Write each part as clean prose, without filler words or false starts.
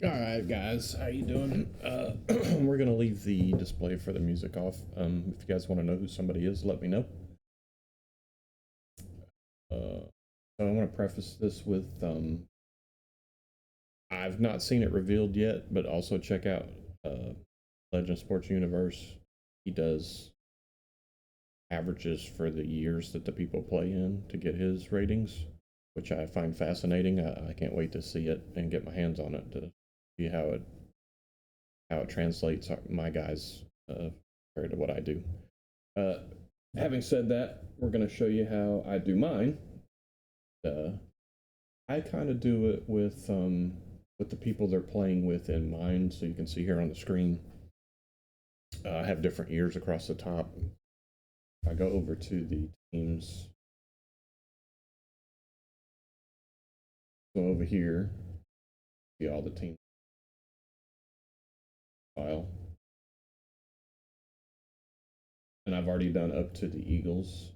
All right, guys, how you doing? We're gonna leave the display for the music off. If you guys want to know who somebody is, let me know. So I want to preface this with I've not seen it revealed yet, but also check out Legend Sports Universe. He does averages for the years that the people play in to get his ratings, which I find fascinating. I can't wait to see it and get my hands on it to see how it translates my guys compared to what I do. Uh, Having said that, we're going to show you how I do mine. I kind of do it with the people they're playing with in mind, so you can see here on the screen. I have different years across the top. If I go over to the teams, so over here, see all the teams file. And I've already done up to the Eagles.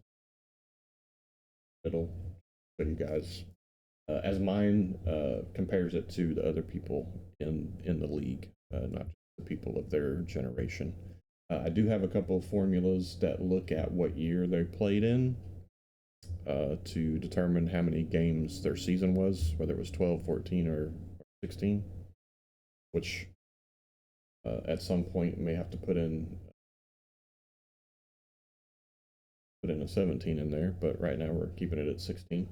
It'll show you guys as mine compares it to the other people in the league, not just the people of their generation. I do have a couple of formulas that look at what year they played in to determine how many games their season was, whether it was 12, 14, or 16, which at some point may have to put in a 17 in there, but right now we're keeping it at 16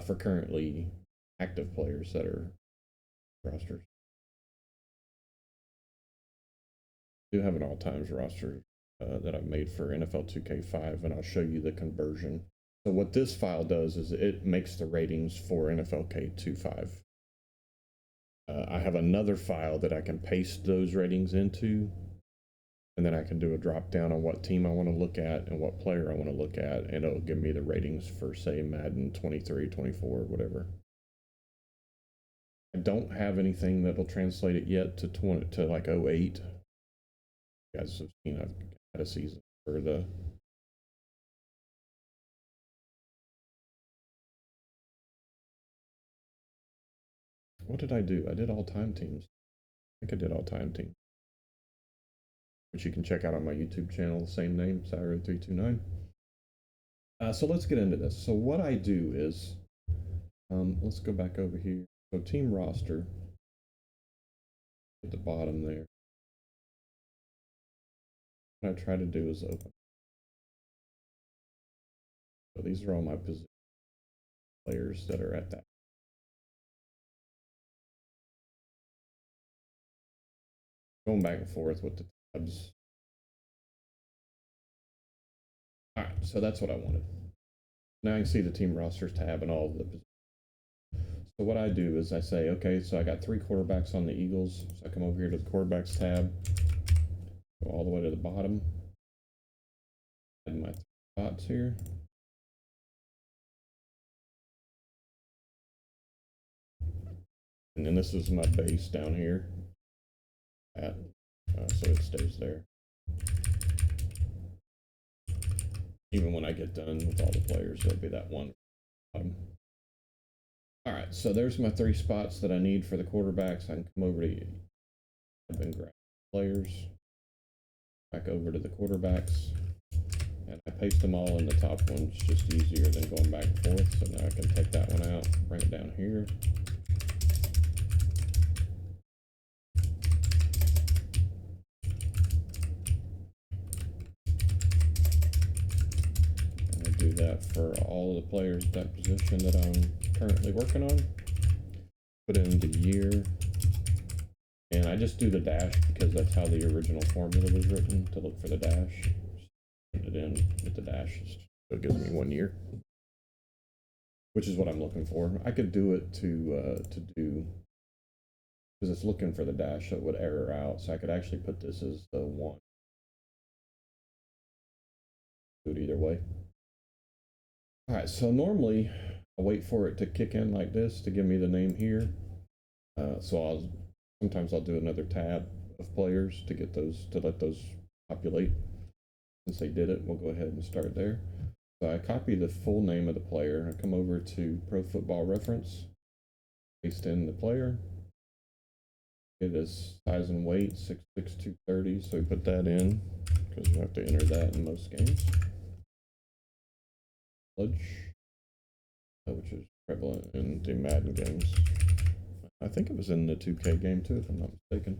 for currently active players that are rosters. I do have an all times roster that I've made for NFL 2K5, and I'll show you the conversion. So what this file does is it makes the ratings for NFL K25. I have another file that I can paste those ratings into, and then I can do a drop down on what team I want to look at and what player I want to look at, and it'll give me the ratings for, say, Madden 23, 24, whatever. I don't have anything that'll translate it yet to like 08. You guys have seen I've had a season for the what did I do? I did all time teams. I think I did all time teams, which you can check out on my YouTube channel, the same name, Cyro329. So let's get into this. So what I do is, let's go back over here. So team roster at the bottom there. What I try to do is open. So these are all my position players that are at that. Going back and forth with the tabs. All right, so that's what I wanted. Now I can see the team rosters tab and all of the positions. So what I do is I say, okay, so I got 3 quarterbacks on the Eagles. So I come over here to the quarterbacks tab, go all the way to the bottom, add my spots here. And then this is my base down here, so it stays there. Even when I get done with all the players, there'll be that one bottom. All right, so there's my 3 spots that I need for the quarterbacks. I can come over to and grab players, back over to the quarterbacks, and I paste them all in the top one. It's just easier than going back and forth. So now I can take that one out, bring it down here. And I do that for all of the players at that position that I'm currently working on. Put in the year, and I just do the dash because that's how the original formula was written, to look for the dash. Put it in with the dash, so it gives me 1 year, which is what I'm looking for. I could do it to do, because it's looking for the dash, so it would error out. So I could actually put this as the 1. Do it either way. All right, so normally I'll wait for it to kick in like this to give me the name here. So sometimes I'll do another tab of players to get those, to let those populate. Since they did it, we'll go ahead and start there. So I copy the full name of the player. I come over to Pro Football Reference. paste in the player. It is size and weight 6'6", 230. So we put that in because you have to enter that in most games. Which is prevalent in the Madden games. I think it was in the 2K game too, if I'm not mistaken.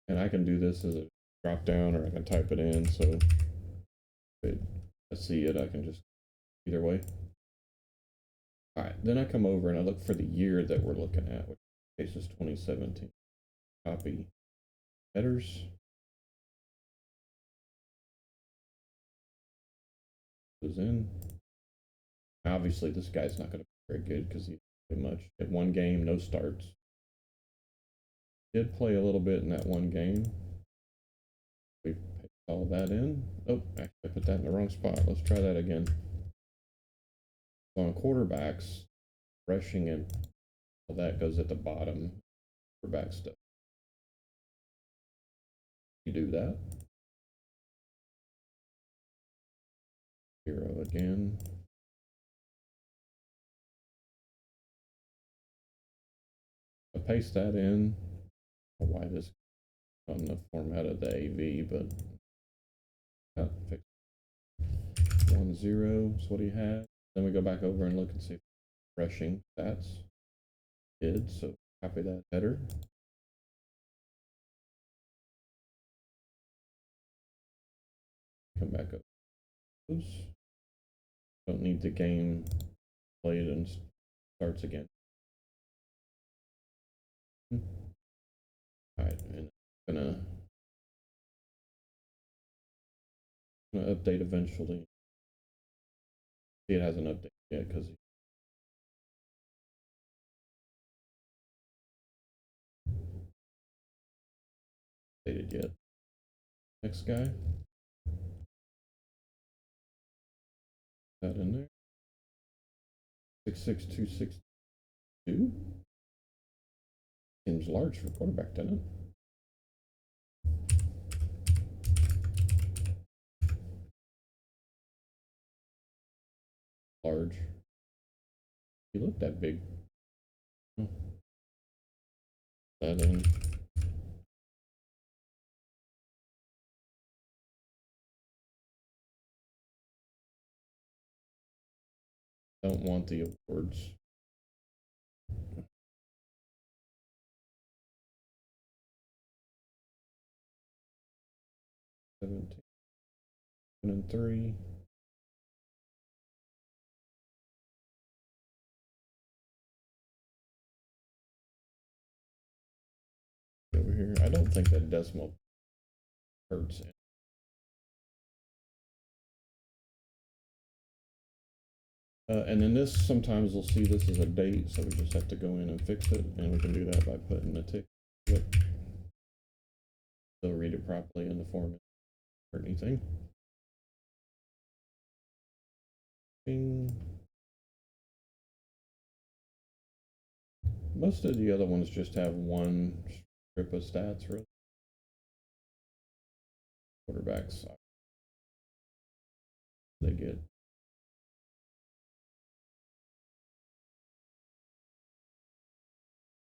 And I can do this as a drop down, or I can type it in. So if I see it, I can just either way. All right, then I come over and I look for the year that we're looking at, which in this case is 2017. Copy headers. Goes in. Obviously, this guy's not going to be very good because he pretty much had one game, no starts. Did play a little bit in that one game. We paste all that in. Oh, actually, I put that in the wrong spot. Let's try that again. So on quarterbacks, rushing and all that goes at the bottom. Quarterback stuff. You do that. 0 again. I paste that in. Why this on the format of the AV, but fix 1-0 is what he had. Then we go back over and look and see if rushing stats did. So copy that header. Come back up. Oops. Don't need the game played and starts again. All right, and I'm gonna update eventually. See, it hasn't updated yet because updated yet. Next guy. That in there. 6'6", 262. Seems large for quarterback, doesn't it? Large. He looked that big. Oh. That in. Don't want the awards. $17 and $3. Over here, I don't think that decimal hurts. And then this, sometimes we'll see this as a date, so we just have to go in and fix it, and we can do that by putting a tick. But they'll read it properly in the format or anything. Bing. Most of the other ones just have one strip of stats, really. Quarterbacks, they get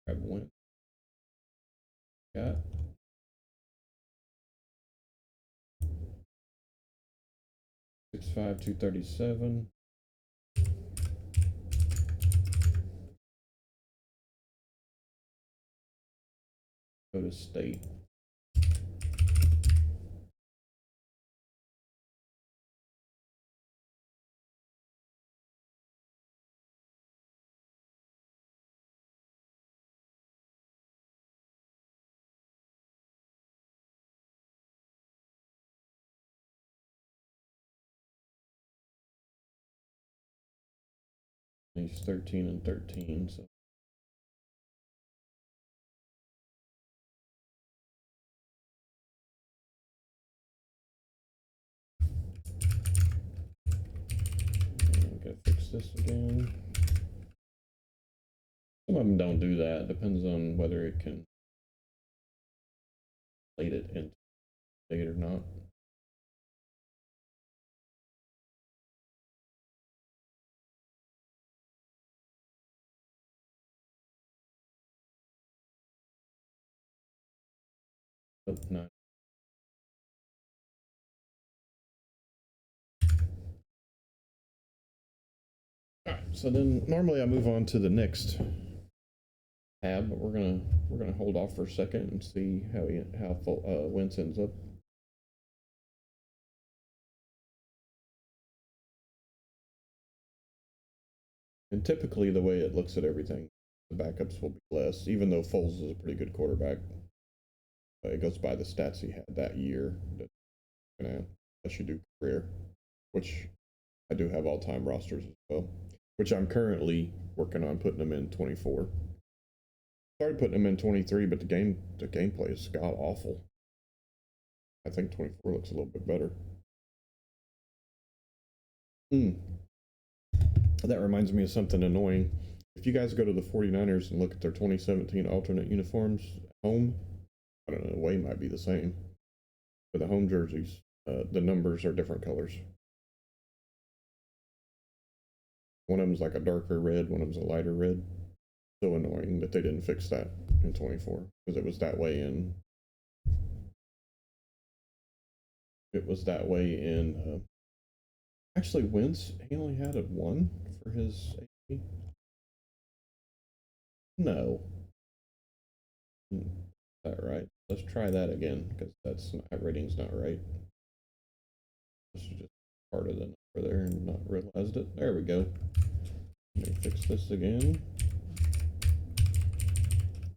grab win. Got 6'5", 237. Go to state. He's 13 and 13, so I'm gonna fix this again. Some of them don't do that. Depends on whether it can plate it into state or not. Oh, no. Alright, so then normally I move on to the next tab, but we're gonna hold off for a second and see how Wentz ends up. And typically, the way it looks at everything, the backups will be less, even though Foles is a pretty good quarterback. It goes by the stats he had that year. That should do career, which I do have all-time rosters as well, which I'm currently working on putting them in 24. Started putting them in 23, but the gameplay is god awful. I think 24 looks a little bit better. That reminds me of something annoying. If you guys go to the 49ers and look at their 2017 alternate uniforms at home, I don't know, the way might be the same. For the home jerseys, the numbers are different colors. One of them's like a darker red, one of them's a lighter red. So annoying that they didn't fix that in 24, because it was that way in. Actually, Wentz, he only had a 1 for his AP. No. Is that right? Let's try that again, because that rating's not right. This is just part of the number there and not realized it. There we go. Let me fix this again.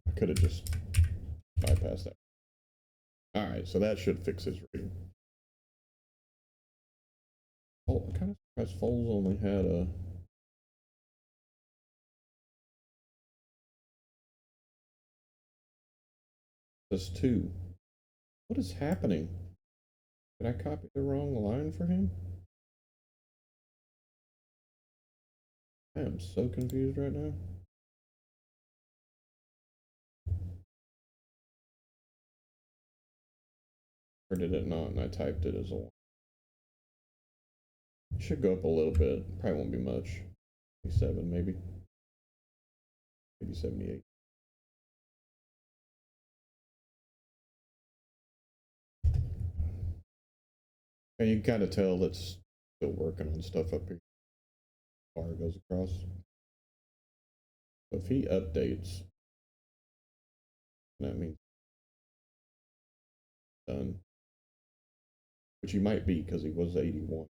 I could have just bypassed that. Alright, so that should fix his rating. Oh, I kind of surprised Foles only had a. This 2. What is happening? Did I copy the wrong line for him? I am so confused right now. Or did it not? And I typed it as a 1. It should go up a little bit. Probably won't be much. 77 maybe. Maybe 78. And you can kind of tell it's still working on stuff up here. Bar goes across. So if he updates, that means done. Which he might be, because he was 81.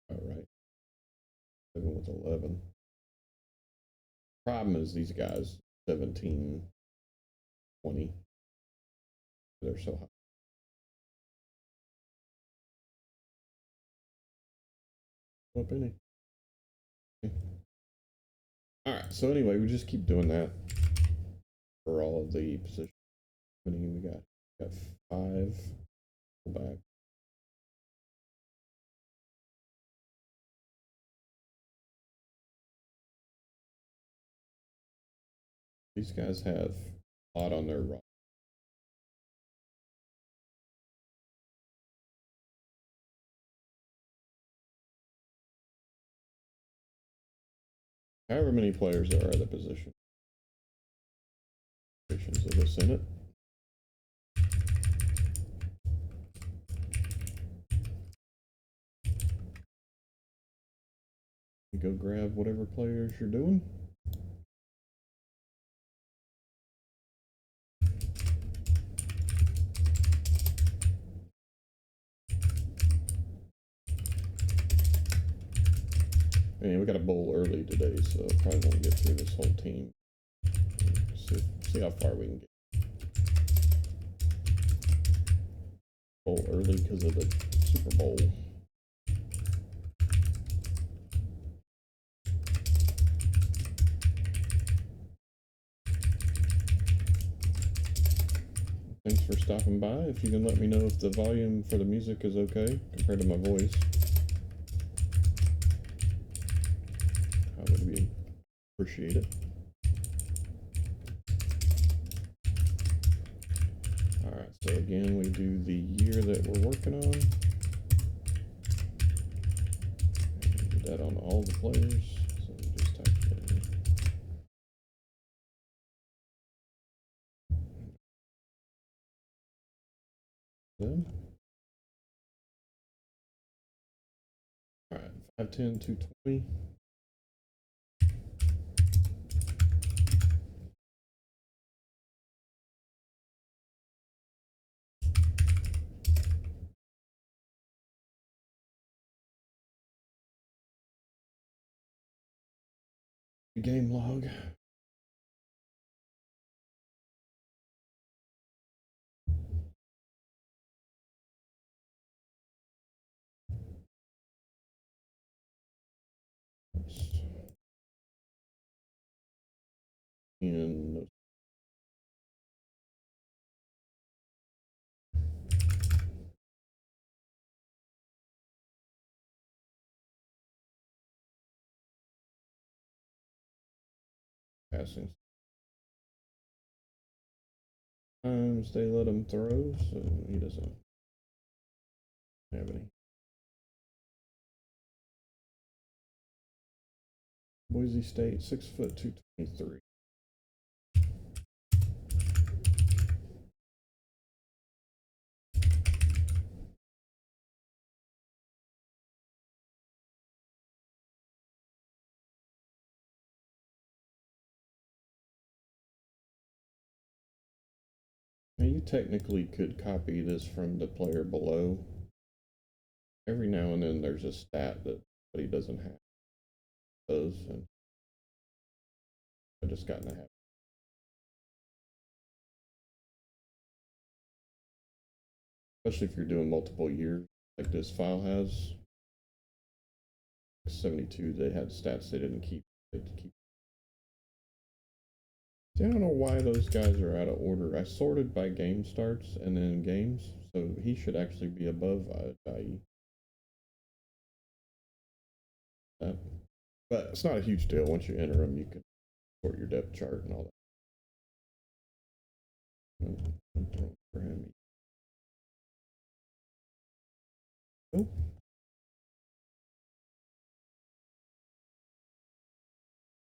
All right. 7 with 11. Problem is these guys, 17, 20. They're so high. Up any. All right. So anyway, we just keep doing that for all of the positions. We got 5. Go back. These guys have a lot on their roster. However many players there are at the position. Of the Senate. You go grab whatever players you're doing. Man, we got a bowl early today, so probably won't get through this whole team. See how far we can get. Bowl early because of the Super Bowl. Thanks for stopping by. If you can let me know if the volume for the music is okay compared to my voice, I would appreciate it. Alright, so again, we do the year that we're working on. And do that on all the players. So we just type Then. All right, 510, 220. Game log. And passing times they let him throw, so he doesn't have any. Boise State, 6', 223. Now you technically could copy this from the player below. Every now and then there's a stat that he doesn't have those, and I just got in the habit. Especially if you're doing multiple years, like this file has. 72, they had stats they didn't keep. They had to keep. See, I don't know why those guys are out of order. I sorted by game starts and then games, so he should actually be above IE. But it's not a huge deal. Once you enter them, you can sort your depth chart and all that. For him. Oh.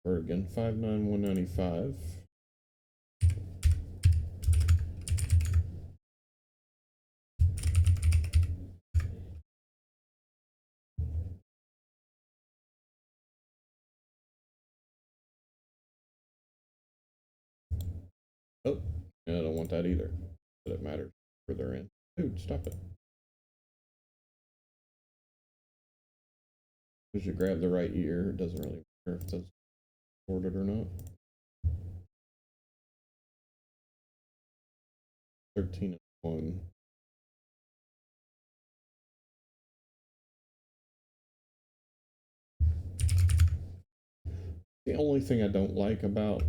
Oregon, 5'9", 195. Oh, I don't want that either. But it matters where they're in. Dude, stop it. Because you grab the right ear, it doesn't really matter if it's sorted or not. 13 and 1. The only thing I don't like about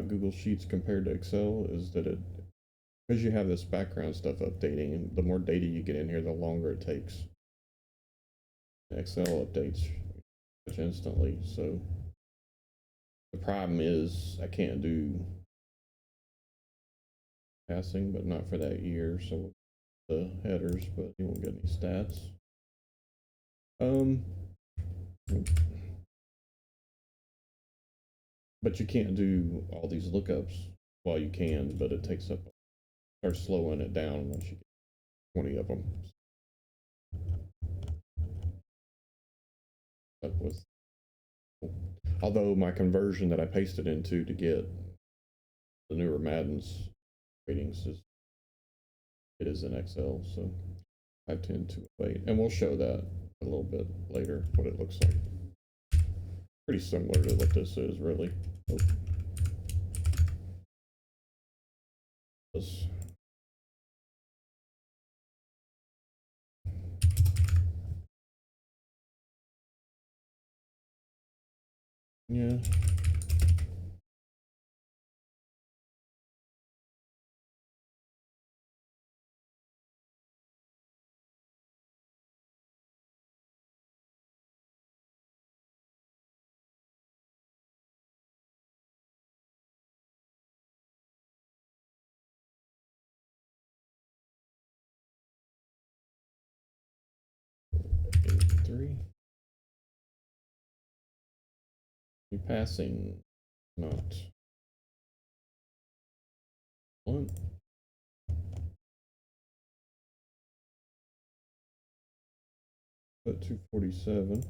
Google Sheets compared to Excel is that because you have this background stuff updating, and the more data you get in here, the longer it takes. Excel updates instantly, so the problem is I can't do passing, but not for that year, so the headers, but you won't get any stats. But you can't do all these lookups. Well, you can, but it takes up, starts slowing it down once you get 20 of them. Up with, although my conversion that I pasted into to get the newer Madden's ratings is in Excel, so 510 208, and we'll show that a little bit later what it looks like. Pretty similar to what this is, really. Oh. Yeah. Three. You're passing, not one. Put 247.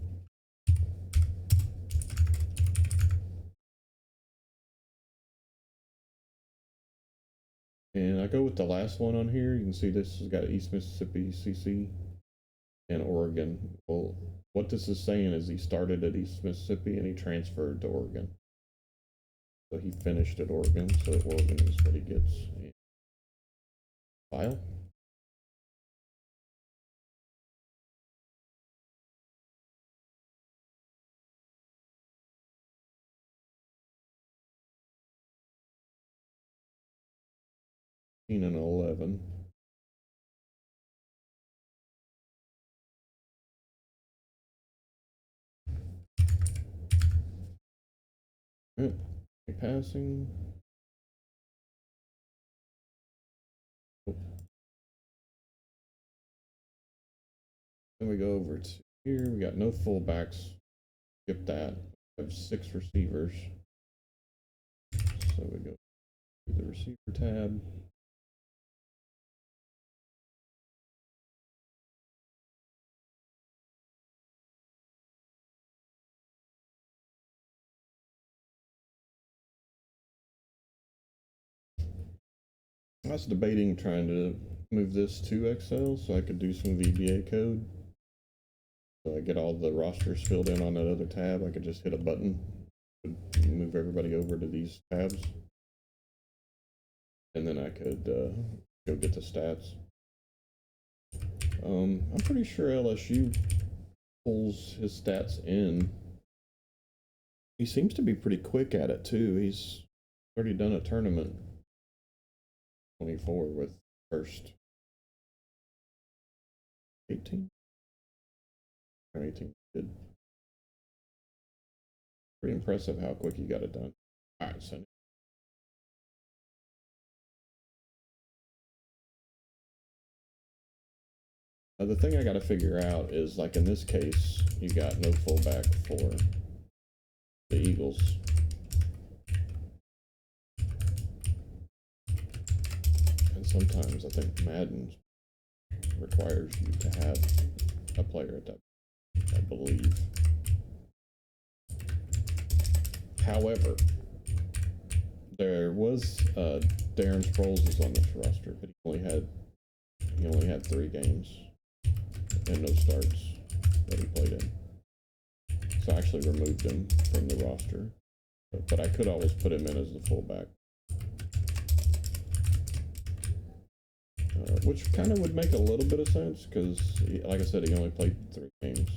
And I go with the last one on here. You can see this has got East Mississippi, CC, and Oregon. Well, what this is saying is he started at East Mississippi and he transferred to Oregon. So he finished at Oregon, so Oregon is what he gets. File. And 11. Yep. Passing. Oh. Then we go over to here. We got no fullbacks. Skip that. We have 6 receivers. So we go to the receiver tab. I was debating trying to move this to Excel so I could do some VBA code. So I get all the rosters filled in on that other tab. I could just hit a button, move everybody over to these tabs, and then I could go get the stats. I'm pretty sure LSU pulls his stats in. He seems to be pretty quick at it too. He's already done a tournament 24 with first 18. 18 good. Pretty impressive how quick he got it done. All right, so the thing I got to figure out is, like in this case, you got no fullback for the Eagles. And sometimes I think Madden requires you to have a player at that, I believe. However, there was Darren Sproles was on this roster, but he only had 3 games and no starts that he played in. So I actually removed him from the roster, but I could always put him in as the fullback, which kind of would make a little bit of sense because, like I said, he only played 3 games,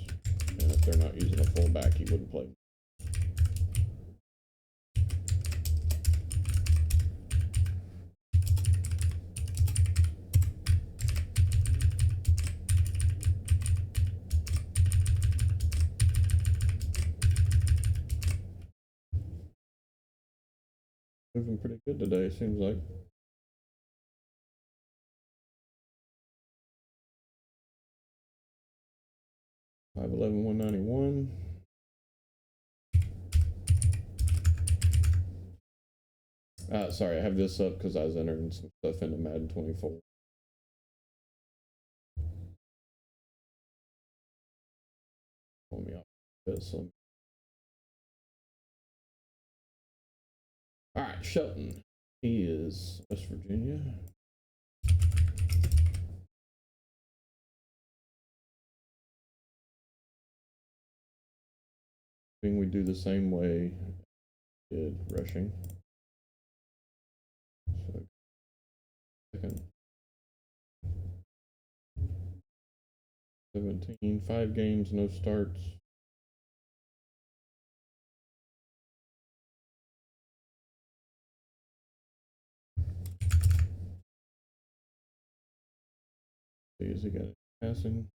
and if they're not using a fullback, he wouldn't play. Moving pretty good today, seems like. $511, $191. Sorry, I have this up because I was entering some stuff into Madden 24. Pull me off this. All right, Shelton. He is West Virginia. I think we do the same way did rushing. So, second. 17, 5 games, no starts. Is he got it passing?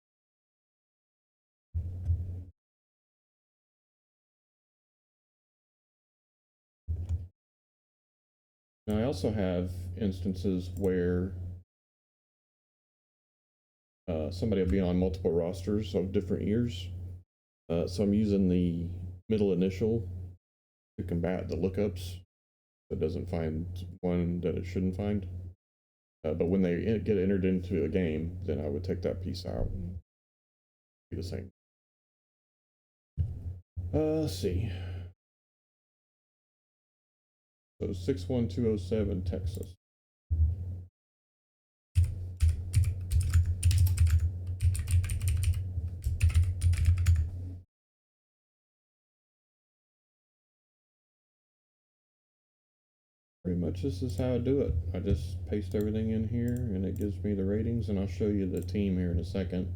Now I also have instances where somebody will be on multiple rosters of different years. So I'm using the middle initial to combat the lookups. So it doesn't find one that it shouldn't find. But when they get entered into a game, then I would take that piece out and be the same. Let's see. So 61207 Texas. Pretty much this is how I do it. I just paste everything in here and it gives me the ratings, and I'll show you the team here in a second.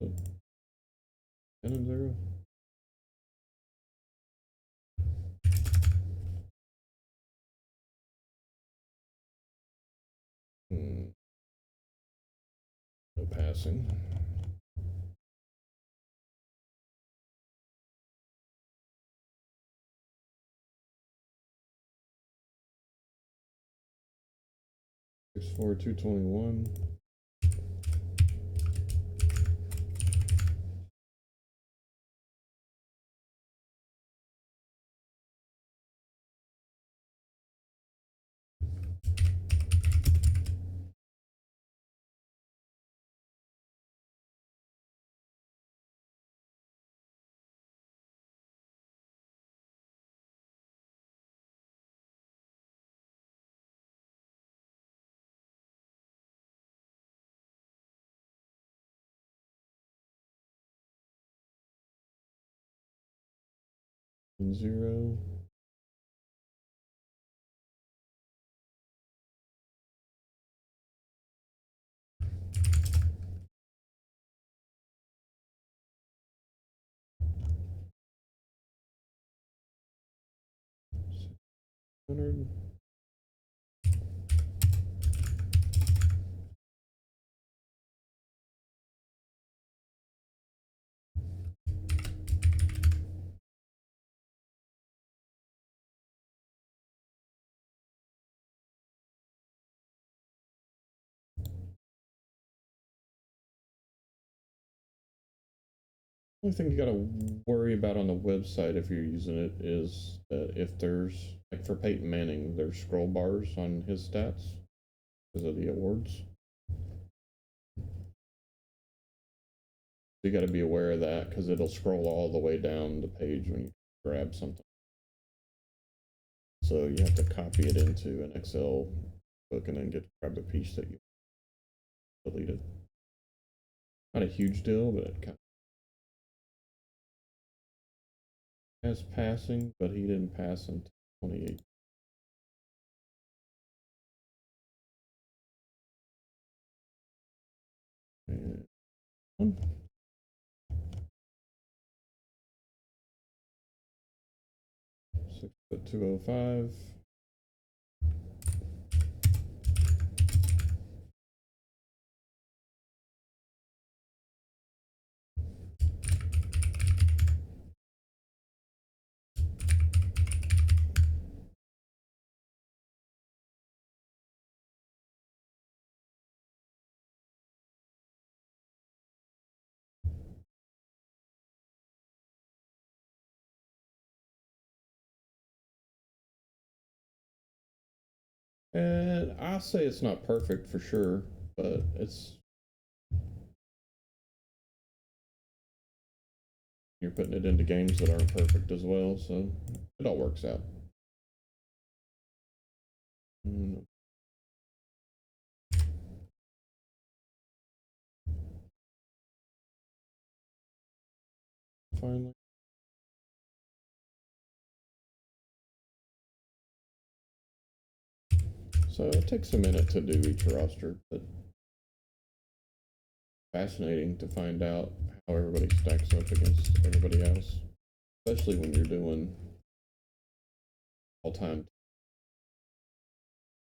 So 10-0. No passing. Six four 221. Zero. $600. Only thing you gotta worry about on the website if you're using it is that if there's, like for Peyton Manning, there's scroll bars on his stats because of the awards. So you got to be aware of that because it'll scroll all the way down the page when you grab something. So you have to copy it into an Excel book and then grab the piece that you deleted. Not a huge deal, but it kind of has passing, but he didn't pass until 28. And 6'205". And I'll say it's not perfect for sure, but you're putting it into games that aren't perfect as well, so it all works out. Finally. So it takes a minute to do each roster, but fascinating to find out how everybody stacks up against everybody else, especially when you're doing all time.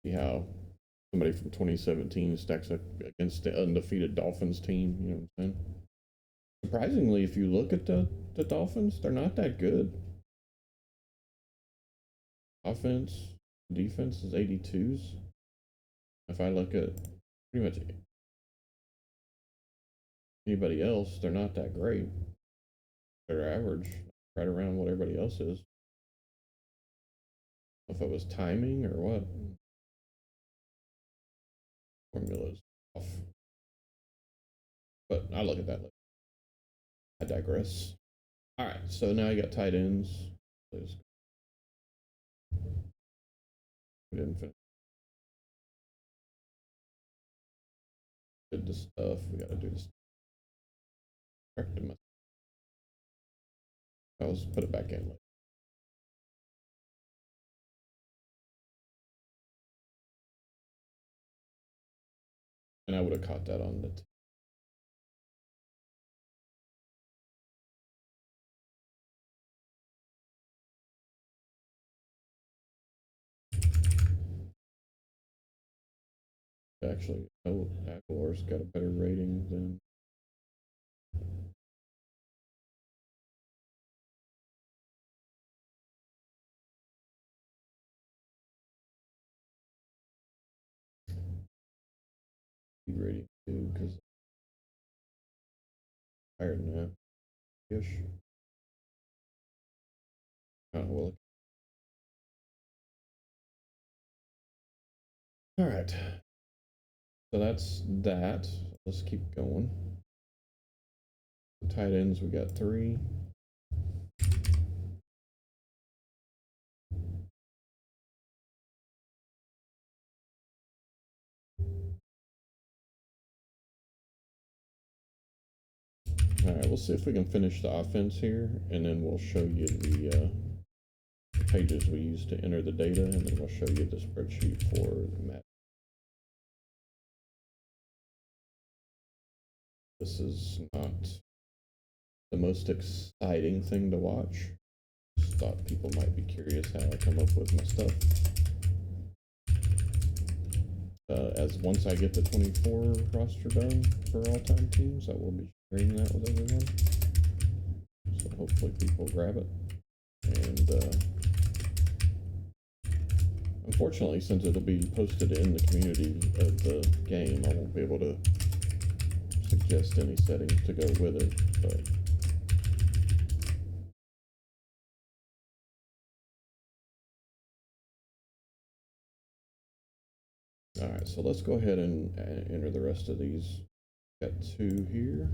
See how somebody from 2017 stacks up against the undefeated Dolphins team. You know what I'm saying? Surprisingly, if you look at the Dolphins, they're not that good. Offense, defense is 82s. If I look at pretty much anybody else, they're not that great. They're average, right around what everybody else is. If it was timing or what. Formulas off. But I'll look at that later. I digress. All right, so now you got tight ends. Please. We didn't finish. Did the stuff. We got to do this. Corrected myself. I was put it back in later. And I would have caught that on the actually, no, Aguilar's got a better rating than. Rating too, because higher than that. Ish. Oh, well. All right. So that's that. Let's keep going. The tight ends, we got 3. All right, we'll see if we can finish the offense here, and then we'll show you the pages we use to enter the data, and then we'll show you the spreadsheet for the Madden. This is not the most exciting thing to watch. Just thought people might be curious how I come up with my stuff. As once I get the 24 roster done for all-time teams, I will be sharing that with everyone. So hopefully people grab it. And unfortunately, since it'll be posted in the community of the game, I won't be able to suggest any settings to go with it. But all right, so let's go ahead and enter the rest of these. Got 2 here.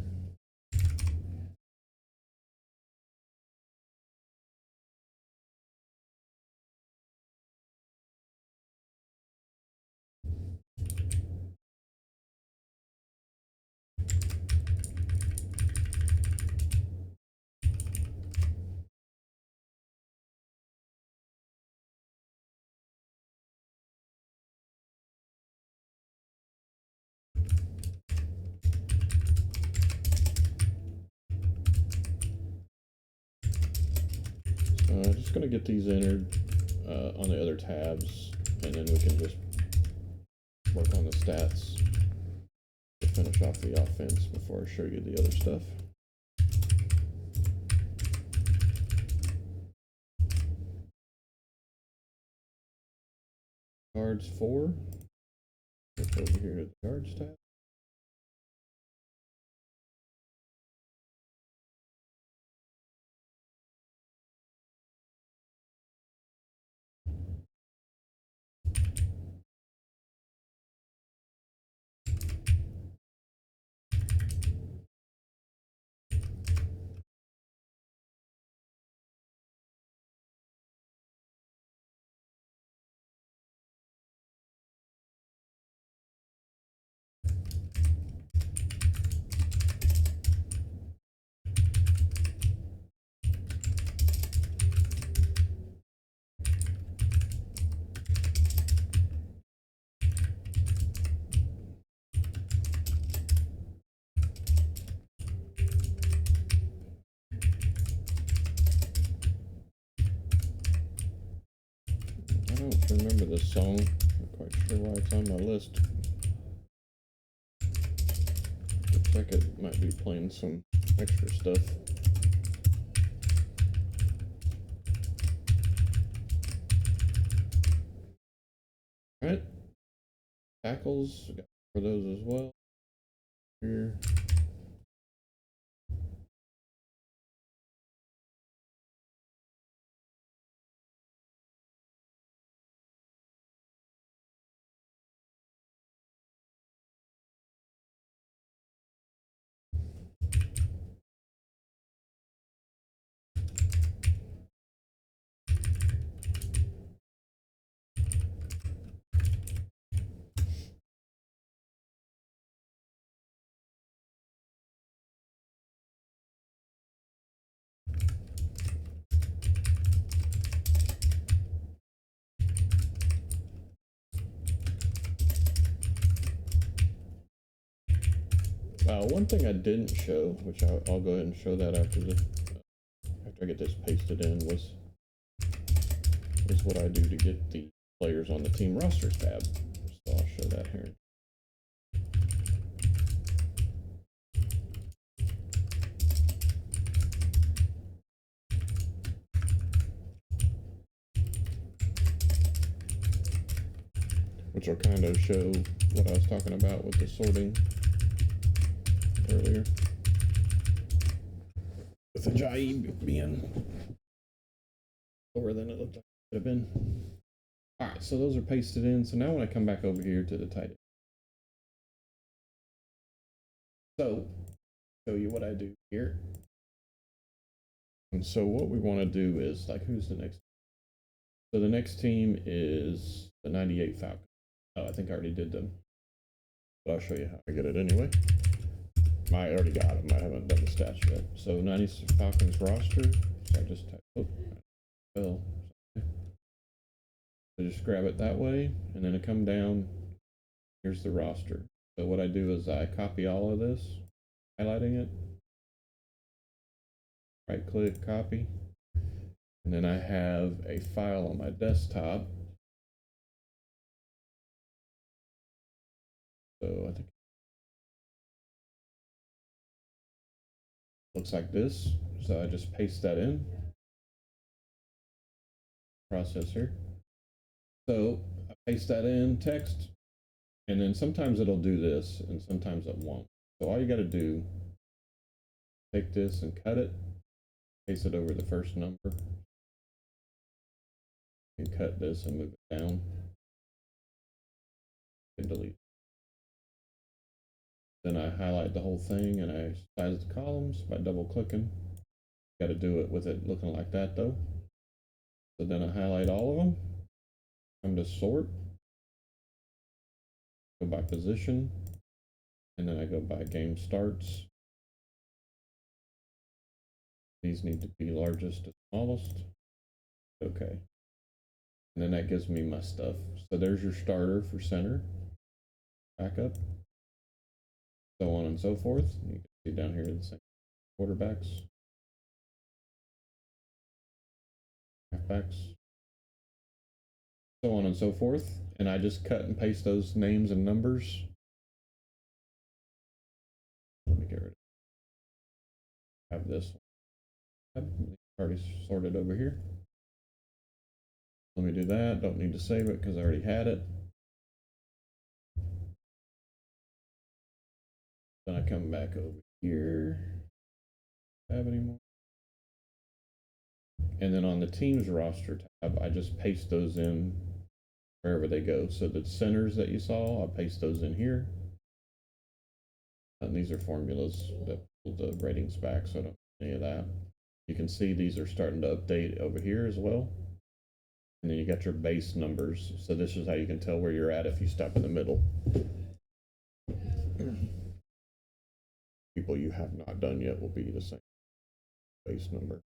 Just going to get these entered on the other tabs, and then we can just work on the stats to finish off the offense before I show you the other stuff. Guards 4. Look over here at the guards tab. I don't remember this song. Not quite sure why it's on my list. Looks like it might be playing some extra stuff. Alright. Tackles, we got for those as well. Here. One thing I didn't show, which I'll go ahead and show that after I get this pasted in, was what I do to get the players on the team rosters tab. So I'll show that here. Which will kind of show what I was talking about with the sorting earlier. With the Jai being lower than it looked like it could have been. Alright, so those are pasted in. So now when I come back over here to the tight end. So, show you what I do here. And so what we want to do is, like, who's the next? So the next team is the 98 Falcons. Oh, I think I already did them. But I'll show you how I get it anyway. I already got them. I haven't done the stats yet. So 96 Falcons roster. So I just type, so just grab it that way, and then I come down. Here's the roster. So what I do is I copy all of this, highlighting it. Right click, copy. And then I have a file on my desktop. So I think it looks like this. So I just paste that in. Process here. So I paste that in, text, and then sometimes it'll do this and sometimes it won't. So all you got to do, take this and cut it, paste it over the first number, and cut this and move it down, and delete. Then I highlight the whole thing and I size the columns by double clicking. Got to do it with it looking like that though. So then I highlight all of them, come to sort, go by position, and then I go by game starts. These need to be largest to smallest. Okay. And then that gives me my stuff. So there's your starter for center, backup, so on and so forth. You can see down here the same quarterbacks, halfbacks, so on and so forth. And I just cut and paste those names and numbers. Let me get rid of it. Have this one. Already sorted over here. Let me do that. Don't need to save it because I already had it. Then I come back over here. Have any more? And then on the team's roster tab, I just paste those in wherever they go. So the centers that you saw, I'll paste those in here. And these are formulas that pull the ratings back, so I don't do any of that. You can see these are starting to update over here as well. And then you got your base numbers. So this is how you can tell where you're at if you stop in the middle. People you have not done yet will be the same base number.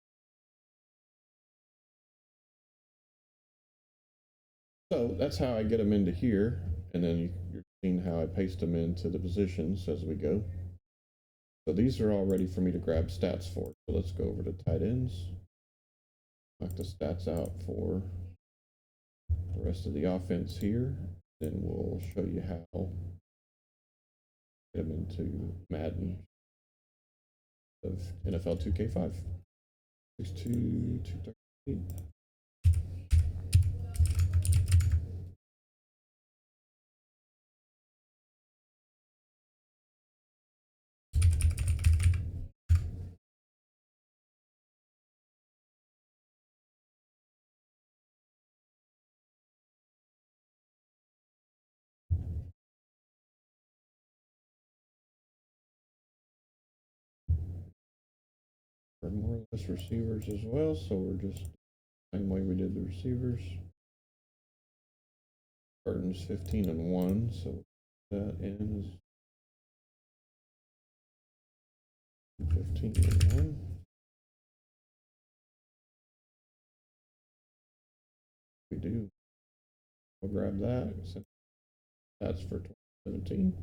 So that's how I get them into here. And then you're seeing how I paste them into the positions as we go. So these are all ready for me to grab stats for. So let's go over to tight ends. Knock the stats out for the rest of the offense here. Then we'll show you how to get them into Madden of NFL 2K5. 6'2", 238. For more or less receivers as well, so we're just the same way we did the receivers. Burton's 15-1, so that ends 15-1. We do. We'll grab that. That's for 2017.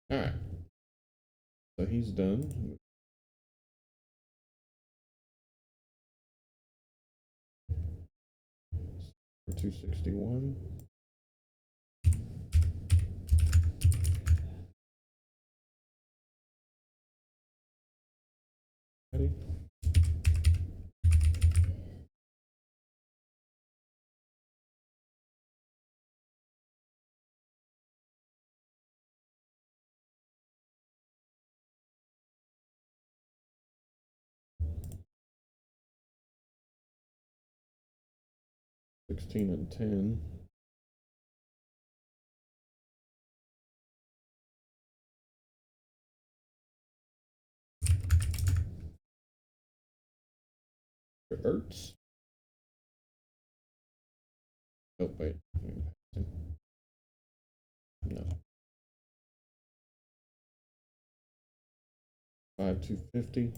All right. So he's done. For 261. Ready? $16 and $10. Ertz. Oh, wait. No. 5,250.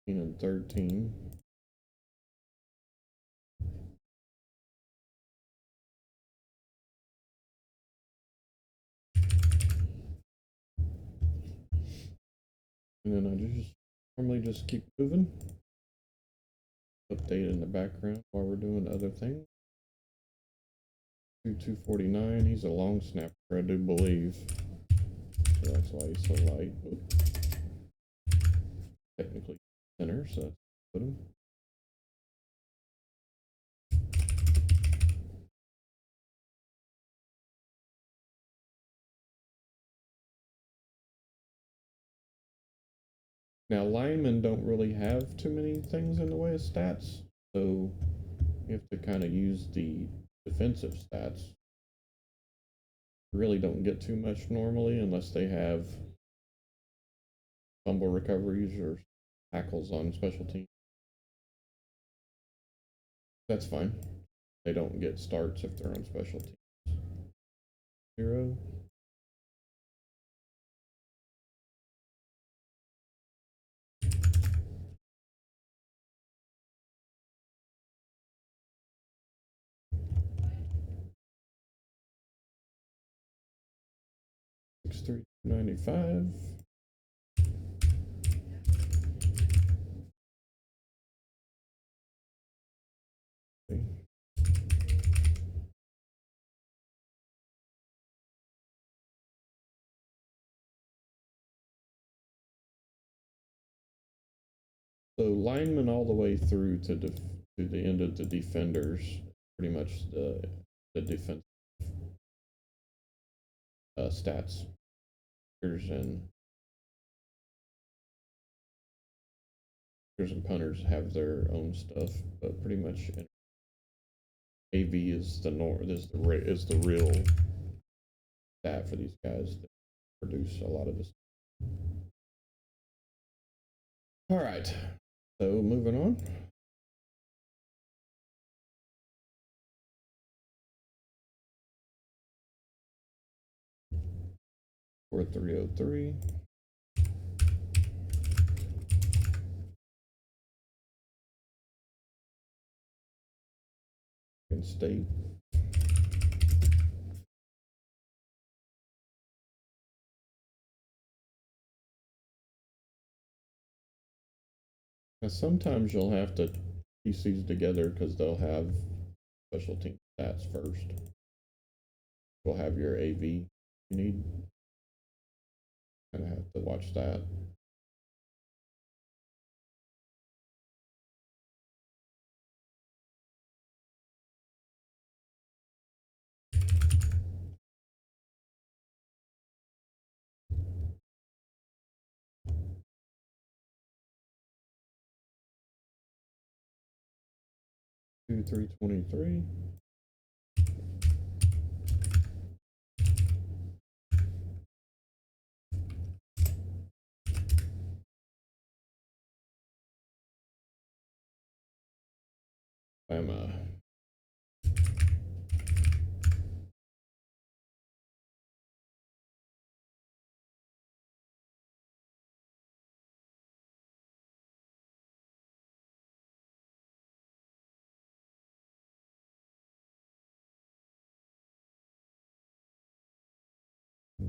And 13. And then I just normally just keep moving. Update in the background while we're doing other things. 249. He's a long snapper, I do believe. So that's why he's so light. But technically center, so let's put him. Now linemen don't really have too many things in the way of stats, so you have to kind of use the defensive stats. You really don't get too much normally unless they have fumble recoveries or tackles on special teams. That's fine. They don't get starts if they're on special teams. 0. $6,395. Okay. So linemen all the way through to the end of the defenders, pretty much the defense stats. And punters have their own stuff, but pretty much AV is the real stat for these guys that produce a lot of this. All right, so moving on. For 303. State. Now sometimes you'll have to piece these together because they'll have special team stats first. You'll have your AV you need. Kind of have to watch that. Two, 323. I'm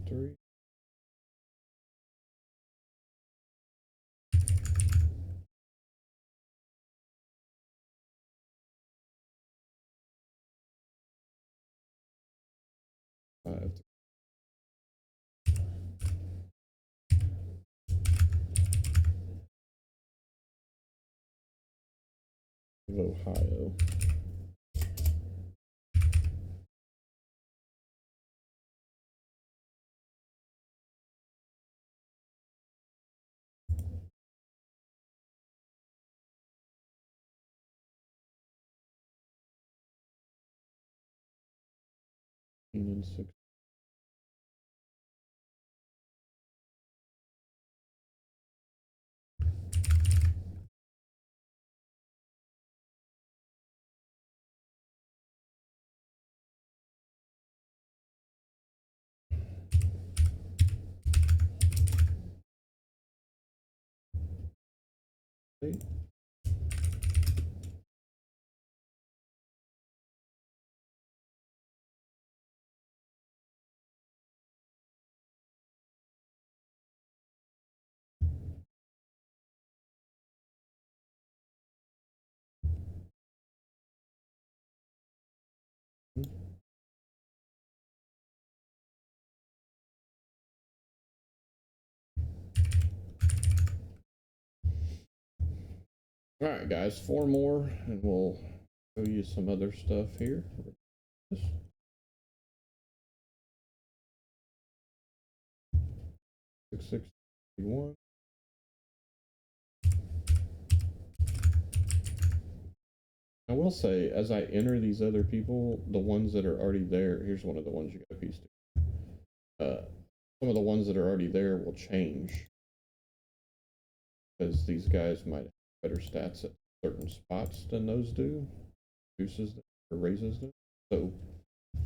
three. Five. Of Ohio. And 6. Eight. All right, guys, 4 more, and we'll show you some other stuff here. 6631. I will say, as I enter these other people, the ones that are already there, here's one of the ones you got to piece to. Some of the ones that are already there will change because these guys might have better stats at certain spots than those do, reduces them or raises them. So it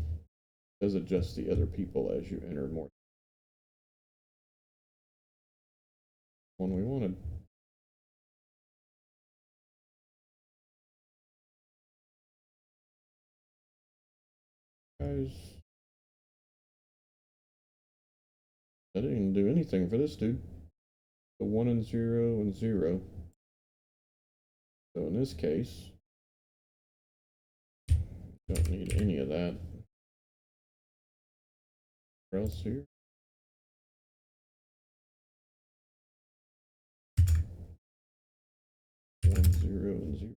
does adjust the other people as you enter more. One we wanted. Guys, I didn't do anything for this dude. So 1 and 0 and 0. So in this case, don't need any of that. What else here? 1 0 and 0.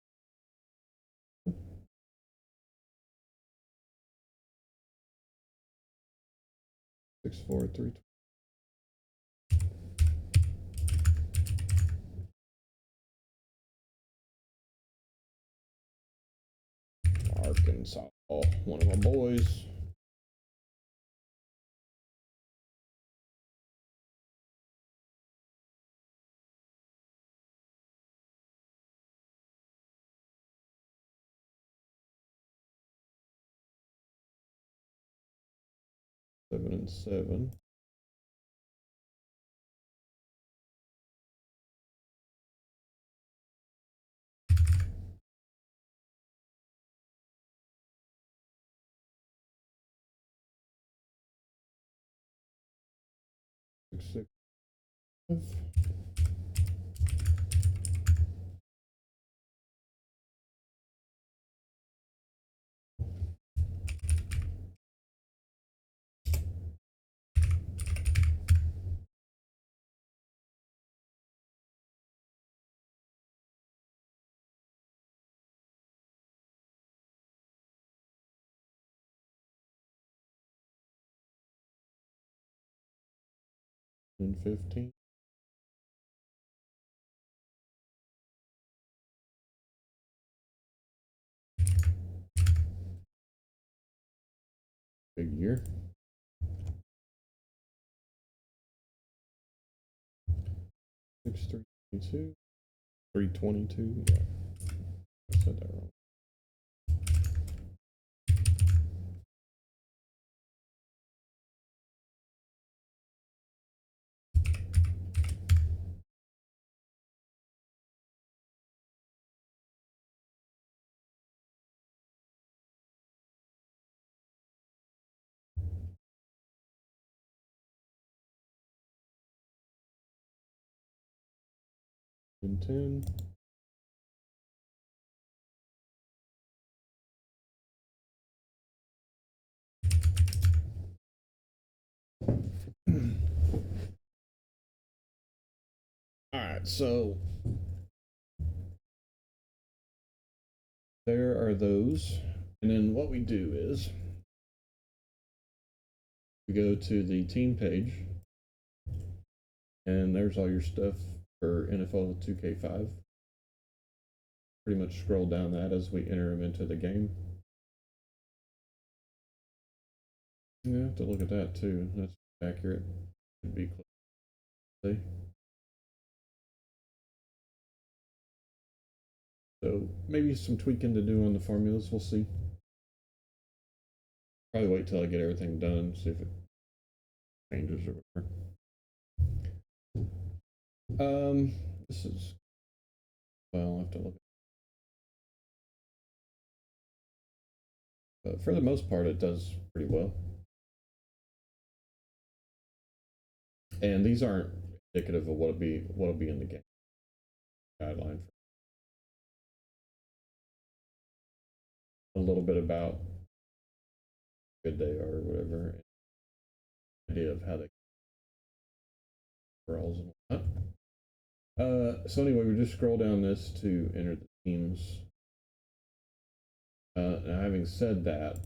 6 4 3. Arkansas, one of my boys. Seven and 7. Six, 5. And 15. Big year. 6 3 22. 322. Yeah, I said that wrong. and 10. All right, so there are those. And then what we do is we go to the team page, and there's all your stuff for NFL 2K5. Pretty much scroll down that as we enter them into the game. You have to look at that too. That's accurate. Should be close. So maybe some tweaking to do on the formulas. We'll see. Probably wait till I get everything done, see if it changes or whatever. This is, well, I'll have to look. But for the most part, it does pretty well. And these aren't indicative of what'll be in the game guideline. A little bit about how good they are or whatever. Idea of how they rolls and whatnot. So anyway, we just scroll down this to enter the teams. Now having said that,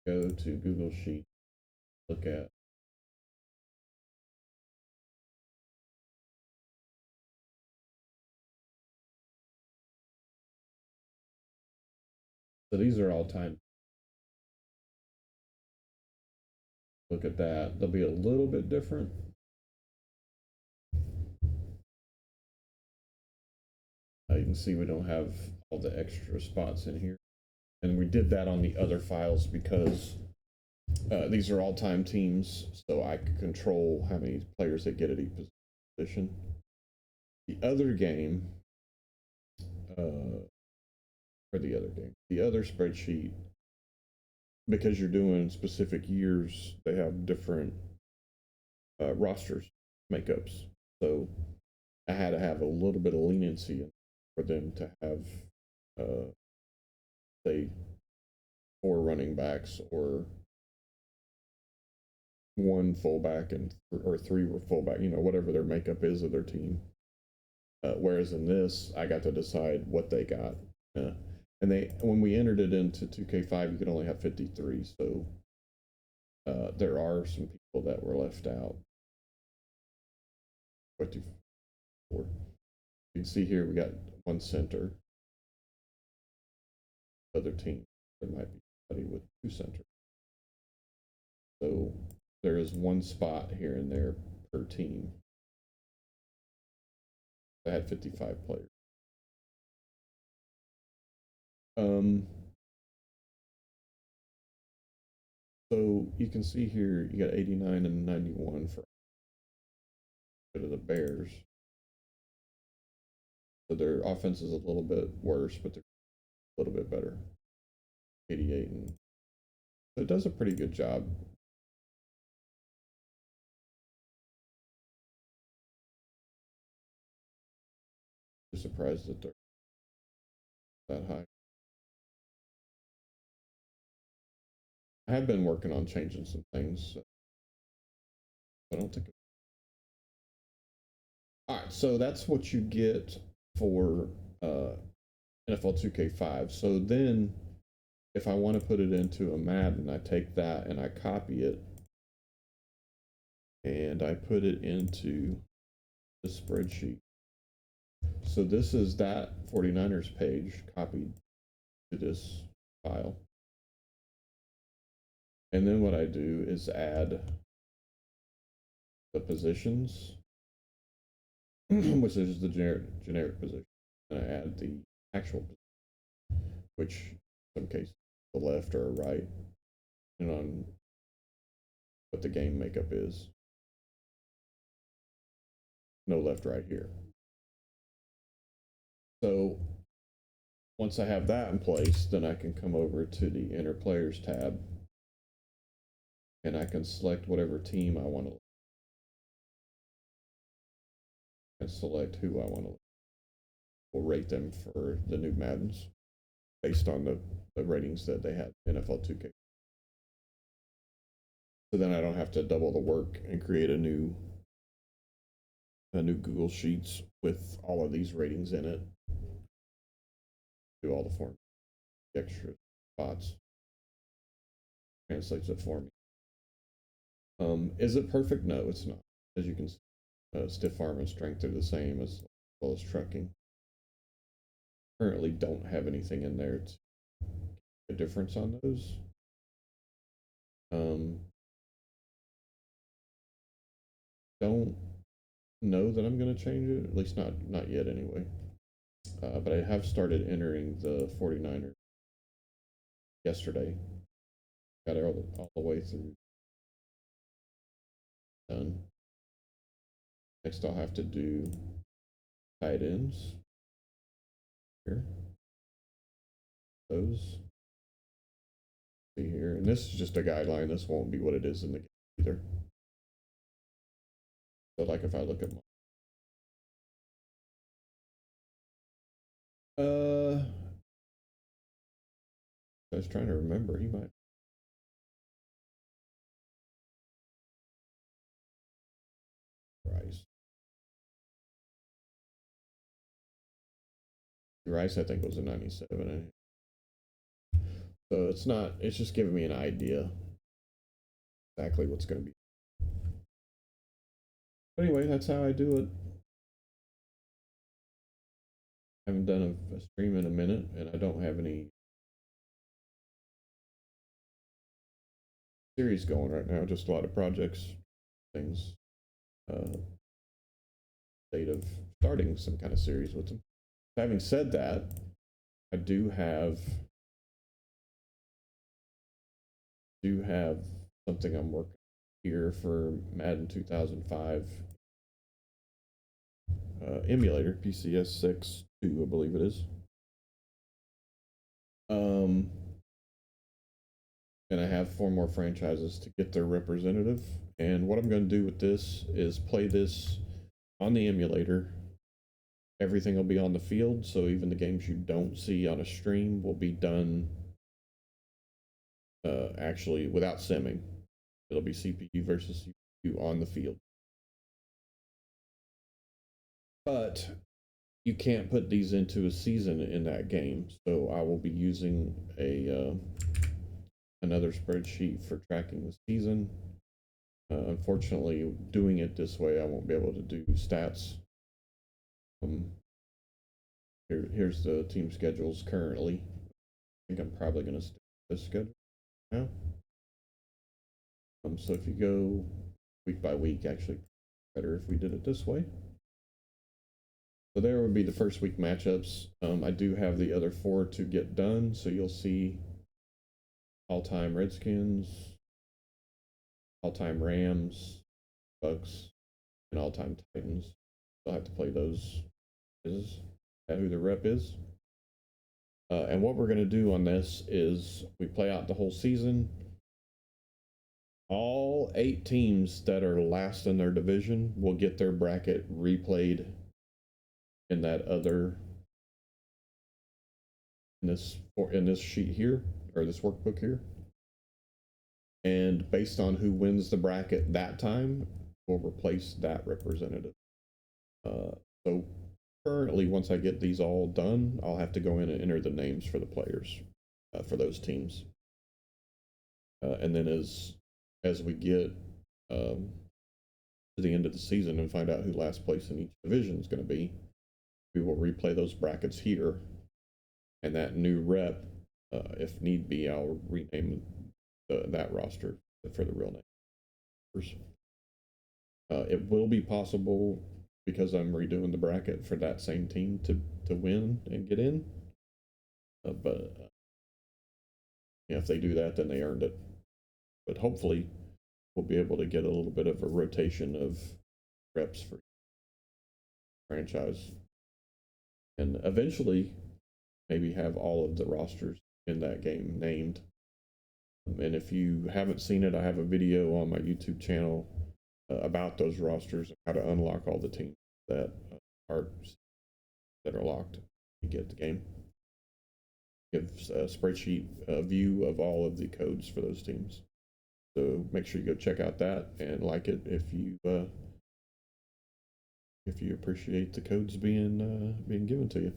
go to Google Sheet, look at so these are all time. Look at that. They'll be a little bit different. You can see we don't have all the extra spots in here. And we did that on the other files because these are all-time teams, so I could control how many players they get at each position. The other game, the other spreadsheet, because you're doing specific years, they have different rosters, makeups. So I had to have a little bit of leniency for them to have, say, 4 running backs or 1 fullback or 3 were fullback, whatever their makeup is of their team. Whereas in this, I got to decide what they got. And when we entered it into 2K5, you could only have 53. So there are some people that were left out. 54. You can see here we got 1 center. Other team, there might be somebody with 2 centers. So there is 1 spot here and there per team. I had 55 players. So you can see here you got 89 and 91 for the Bears. So their offense is a little bit worse, but they're a little bit better. 88 and so it does a pretty good job. I'm surprised that they're that high. I have been working on changing some things. So I don't think. All right, so that's what you get for NFL 2K5. So then, if I want to put it into a Madden, I take that and I copy it, and I put it into the spreadsheet. So this is that 49ers page copied to this file. And then what I do is add the positions, which is the generic position. And I add the actual position, which in some cases the left or right, depending on what the game makeup is. No left, right here. So once I have that in place, then I can come over to the Enter Players tab, and I can select whatever team I want to. and select who I want to. We'll rate them for the new Maddens based on the ratings that they had in NFL 2K. So then I don't have to double the work and create a new Google Sheets with all of these ratings in it. Do all the form extra spots. Translates it for me. Is it perfect? No, it's not. As you can see, stiff arm and strength are the same as well as trucking. Currently don't have anything in there to a difference on those. Don't know that I'm going to change it, at least not yet anyway. But I have started entering the 49ers yesterday. Got it all the way through. Done. Next I'll have to do tight ends. Here. Those. See here. And this is just a guideline. This won't be what it is in the game either. So like if I look at my I was trying to remember, he might. Rice, I think, was a 97. So it's just giving me an idea exactly what's going to be. But anyway, that's how I do it. I haven't done a stream in a minute, and I don't have any series going right now, just a lot of projects, things. State of starting some kind of series with them. Having said that, I do have something I'm working here for Madden 2005 emulator, PCS 6.2, I believe it is. And I have 4 more franchises to get their representative. And what I'm going to do with this is play this on the emulator. Everything will be on the field, so even the games you don't see on a stream will be done actually without simming. It'll be CPU versus CPU on the field. But you can't put these into a season in that game, so I will be using another spreadsheet for tracking the season. Unfortunately, doing it this way, I won't be able to do stats. Here's the team schedules currently. I think I'm probably going to stick with this schedule now. So if you go week by week, actually better if we did it this way. So there would be the first week matchups. I do have the other 4 to get done, so you'll see all-time Redskins, all-time Rams, Bucks, and all-time Titans. I'll have to play those. Is that who the rep is? And what we're going to do on this is we play out the whole season. All 8 teams that are last in their division will get their bracket replayed in that other in this sheet here, or this workbook here. And based on who wins the bracket that time, we'll replace that representative. So currently, once I get these all done, I'll have to go in and enter the names for the players for those teams. And then as we get to the end of the season and find out who last place in each division is going to be, we will replay those brackets here. And that new rep, if need be, I'll rename that roster for the real name. It will be possible, because I'm redoing the bracket, for that same team to win and get in. But if they do that, then they earned it. But hopefully we'll be able to get a little bit of a rotation of reps for franchise. And eventually maybe have all of the rosters in that game named. And if you haven't seen it, I have a video on my YouTube channel about those rosters and how to unlock all the teams that parts that are locked. You get the game. Gives a spreadsheet view of all of the codes for those teams. So make sure you go check out that and like it if you appreciate the codes being given to you.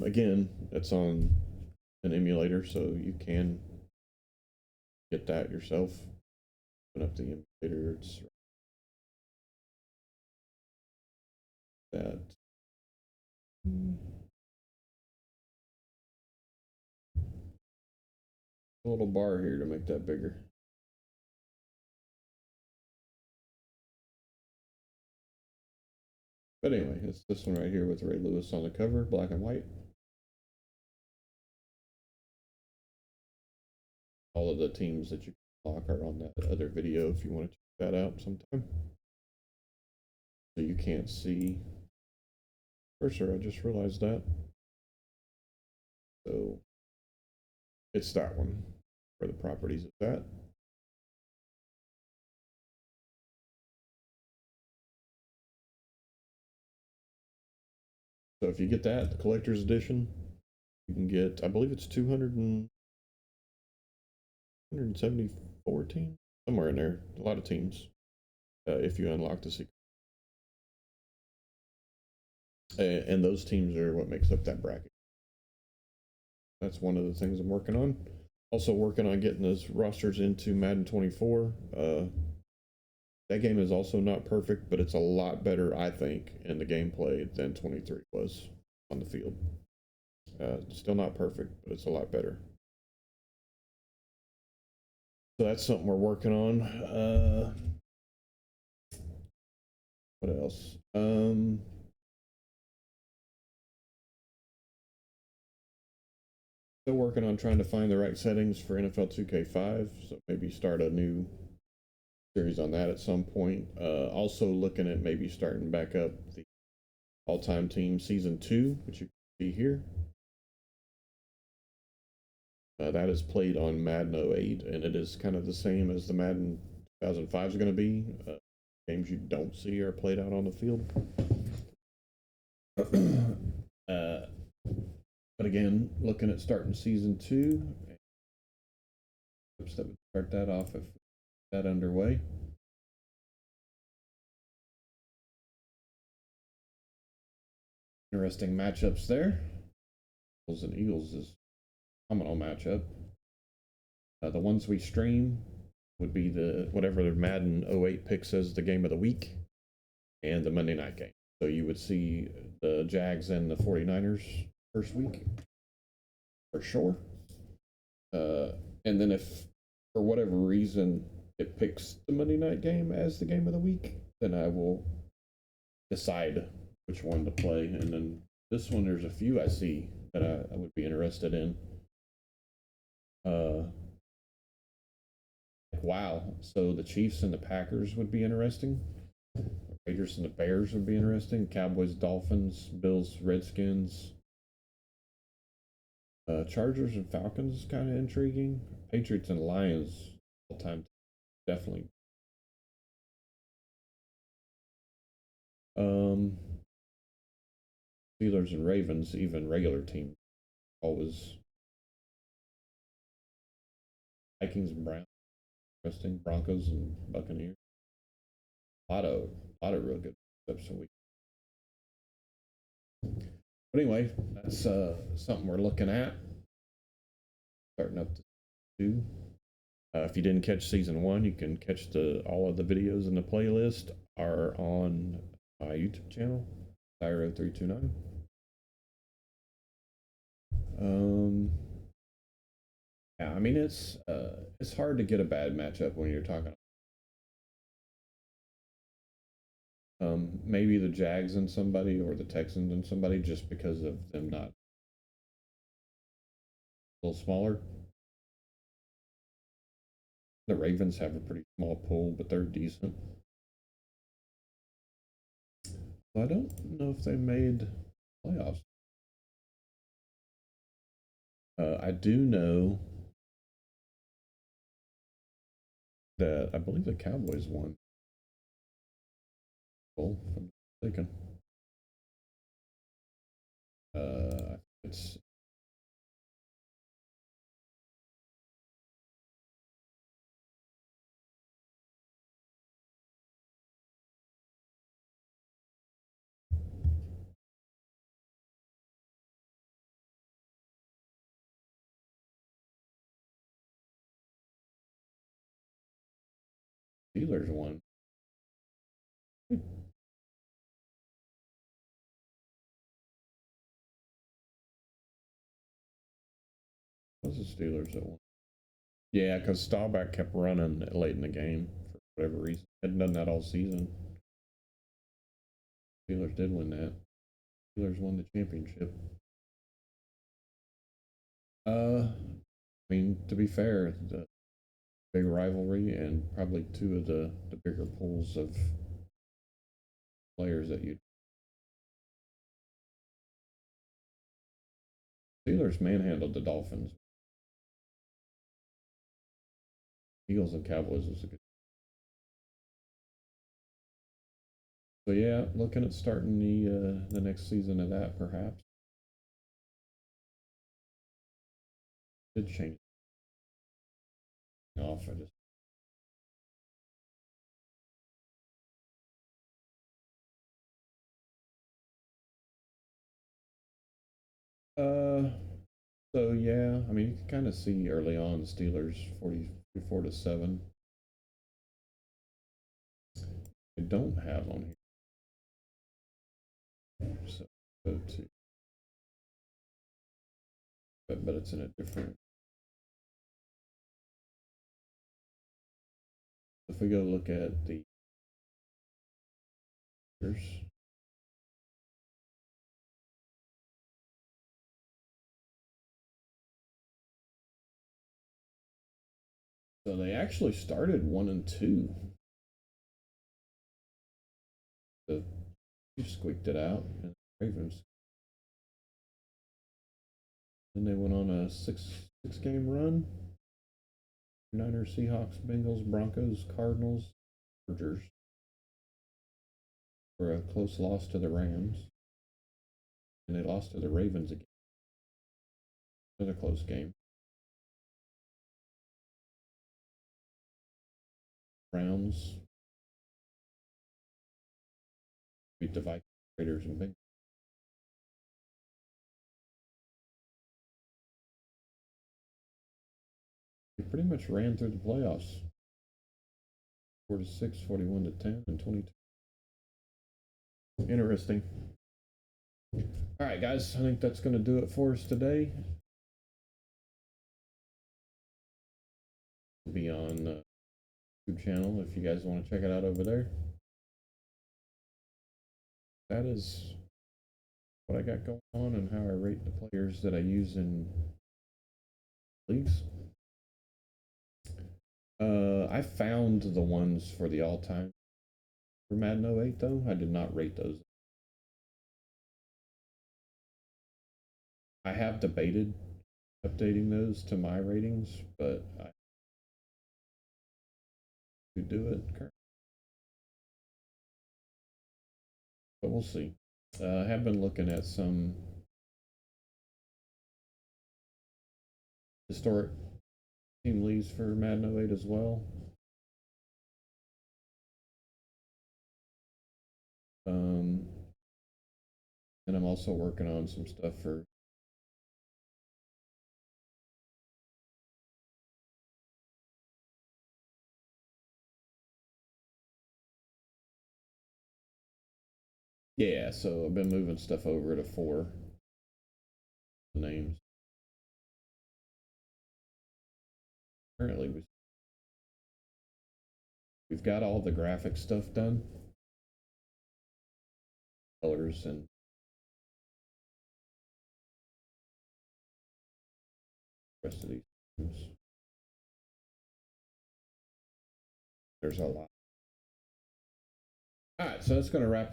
Again, it's on an emulator, so you can get that yourself. Open up the emulator. It's that. A little bar here to make that bigger. But anyway, it's this one right here with Ray Lewis on the cover, black and white. All of the teams that you can lock are on that other video if you want to check that out sometime. So you can't see cursor, I just realized that. So it's that one where the properties is at. So if you get that, the collector's edition, you can get, I believe it's 274 teams, somewhere in there, a lot of teams, if you unlock the secret. And those teams are what makes up that bracket. That's one of the things I'm working on. Also working on getting those rosters into Madden 24. That game is also not perfect, but it's a lot better, I think, in the gameplay than 23 was on the field. Still not perfect, but it's a lot better. So that's something we're working on. What else? Still working on trying to find the right settings for NFL 2K5, so maybe start a new series on that at some point. Also looking at maybe starting back up the all-time team season 2, which you can see here. That is played on Madden 08, and it is kind of the same as the Madden 2005 is going to be. Games you don't see are played out on the field. But again, looking at starting season 2, that would start that off if that underway. Interesting matchups there. Bulls and Eagles is a phenomenal matchup. The ones we stream would be the whatever the Madden 08 pick says the game of the week and the Monday night game. So you would see the Jags and the 49ers first week for sure. And then if for whatever reason it picks the Monday night game as the game of the week, then I will decide which one to play. And then this one, there's a few I see that I would be interested in. Wow, so the Chiefs and the Packers would be interesting. The Raiders and the Bears would be interesting. Cowboys, Dolphins, Bills, Redskins. Chargers and Falcons is kind of intriguing. Patriots and Lions all time definitely. Steelers and Ravens, even regular team, always. Vikings and Browns, interesting. Broncos and Buccaneers. A lot of real good steps a week. But anyway, that's something we're looking at. Starting up to 2. If you didn't catch season 1, you can catch all of the videos in the playlist are on my YouTube channel, Tyro329. Yeah, I mean it's hard to get a bad matchup when you're talking. Maybe the Jags and somebody or the Texans and somebody just because of them not a little smaller. The Ravens have a pretty small pool, but they're decent. So I don't know if they made playoffs. I do know that I believe the Cowboys won. Thinking. It's Steelers won. Was the Steelers that won? Yeah, because Staubach kept running late in the game for whatever reason. Hadn't done that all season. Steelers did win that. Steelers won the championship. I mean, to be fair, the big rivalry and probably two of the bigger pools of players that you. Steelers manhandled the Dolphins. Eagles and Cowboys was a good. So yeah, looking at starting the next season of that perhaps. Did change off. I just uh so yeah, I mean you can kind of see early on the Steelers 44-7. I don't have on here. So go to but it's in a different. If we go look at the years, so they actually started 1-2. The Chiefs squeaked it out, and the Ravens. Then they went on a six game run. Niners, Seahawks, Bengals, Broncos, Cardinals, Chargers for a close loss to the Rams, and they lost to the Ravens again. Another close game. Browns beat the Vikings, Raiders, and Bengals. They pretty much ran through the playoffs. 4-6, 41-10, and 22. Interesting. All right, guys, I think that's going to do it for us today. It'll be on the YouTube channel if you guys want to check it out over there. That is what I got going on and how I rate the players that I use in leagues. I found the ones for the all-time for Madden 08 though. I did not rate those. I have debated updating those to my ratings, but I could do it. But we'll see. I have been looking at some historic team leagues for Madden 08 as well. And I'm also working on some stuff for yeah, so I've been moving stuff over to 4 names. Currently we've got all the graphic stuff done. Colors and the rest of these things. There's a lot. All right, so that's going to wrap